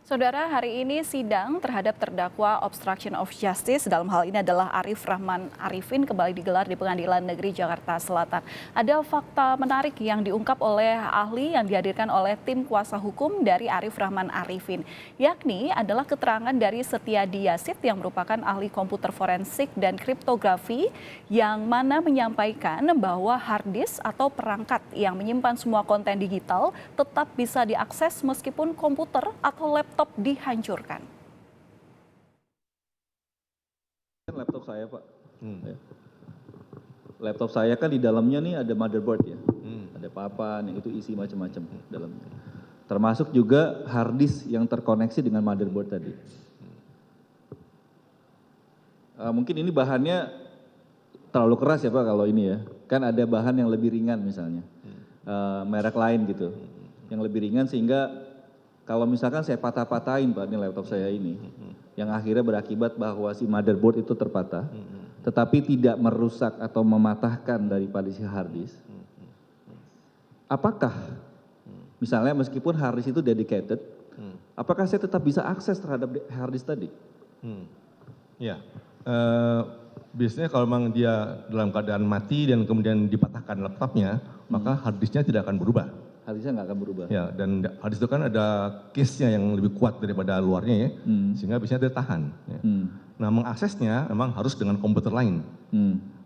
Saudara, hari ini sidang terhadap terdakwa obstruction of justice, dalam hal ini adalah Arif Rahman Arifin, kembali digelar di Pengadilan Negeri Jakarta Selatan. Ada fakta menarik yang diungkap oleh ahli yang dihadirkan oleh tim kuasa hukum dari Arif Rahman Arifin, yakni adalah keterangan dari Setiadi Yasid yang merupakan ahli komputer forensik dan kriptografi, yang mana menyampaikan bahwa hard disk atau perangkat yang menyimpan semua konten digital tetap bisa diakses meskipun komputer atau laptop dihancurkan. Laptop saya, Pak. Ya. Laptop saya kan di dalamnya nih ada motherboard ya. Ada papan, itu isi macam-macam dalamnya. Termasuk juga hard disk yang terkoneksi dengan motherboard tadi. Mungkin ini bahannya terlalu keras ya Pak kalau ini ya. Kan ada bahan yang lebih ringan misalnya. Merek lain gitu. Yang lebih ringan sehingga kalau misalkan saya patah-patahin Pak, ini laptop saya ini, yang akhirnya berakibat bahwa si motherboard itu terpatah, tetapi tidak merusak atau mematahkan daripada si hard disk. Apakah, misalnya meskipun hard disk itu dedicated, apakah saya tetap bisa akses terhadap hard disk tadi? Ya, biasanya kalau memang dia dalam keadaan mati dan kemudian dipatahkan laptopnya, maka hard disknya tidak akan berubah. Hard disknya nggak akan berubah. Ya, dan hard disk itu kan ada case-nya yang lebih kuat daripada luarnya ya, sehingga biasanya dia tahan. Ya. Nah, mengaksesnya memang harus dengan komputer lain.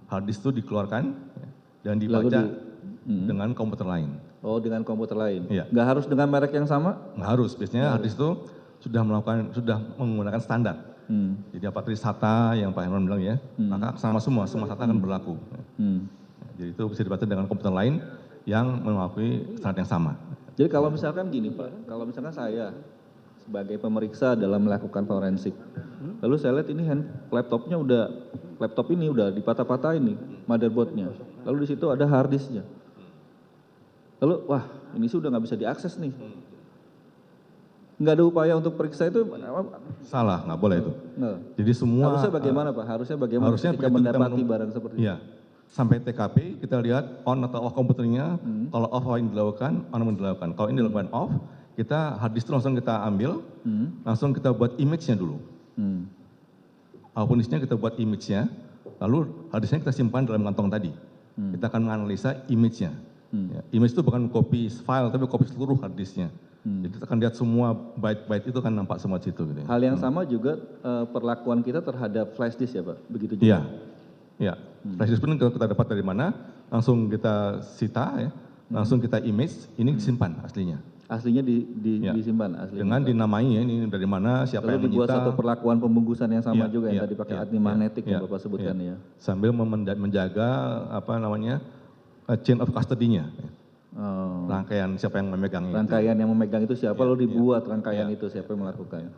Hard disk itu dikeluarkan ya, dan dibaca dengan komputer lain. Oh, dengan komputer lain. Ya. Nggak harus dengan merek yang sama? Nggak harus, biasanya hard disk itu sudah menggunakan standar. Jadi apa tadi SATA yang Pak Herman bilang ya, maka sama semua SATA akan berlaku. Jadi itu bisa dibaca dengan komputer lain yang mengakui standar yang sama. Jadi kalau misalkan gini Pak, kalau misalkan saya sebagai pemeriksa dalam melakukan forensik, lalu saya lihat ini laptop ini udah dipatah-patahin nih motherboardnya, lalu di situ ada hard disknya, lalu wah ini sudah nggak bisa diakses nih, nggak ada upaya untuk periksa itu? Salah, nggak boleh itu. Nggak. Jadi semua harusnya bagaimana Pak? Harusnya bagaimana ketika mendapati barang seperti itu? Iya. Sampai TKP kita lihat on atau off komputernya. Kalau off ini dilakukan, on dilakukan. Kalau ini dilakukan off, kita hard disk itu langsung kita ambil, langsung kita buat image-nya dulu. Apapun disknya kita buat image-nya, lalu hard disknya kita simpan dalam kantong tadi. Kita akan menganalisa image-nya. Ya, image itu bukan copy file, tapi copy seluruh hard disknya. Jadi kita akan lihat semua byte-byte itu kan nampak semua di situ. Gitu. Hal yang sama juga perlakuan kita terhadap flash disk ya Pak? Begitu juga? Iya. Ya, flash disk pun kita dapat dari mana, langsung kita sita ya, langsung kita image, ini disimpan aslinya. Aslinya disimpan aslinya. Dengan dinamai ya, ini dari mana, siapa yang dibuat menyita. Satu perlakuan pembungkusan yang sama juga yang ya, tadi pakai ya, anti magnetik yang Bapak sebutkan ya. Sambil menjaga apa namanya chain of custody-nya. Rangkaian siapa yang memegangnya. Rangkaian yang memegang itu siapa, lalu dibuat rangkaian itu siapa yang melakukan.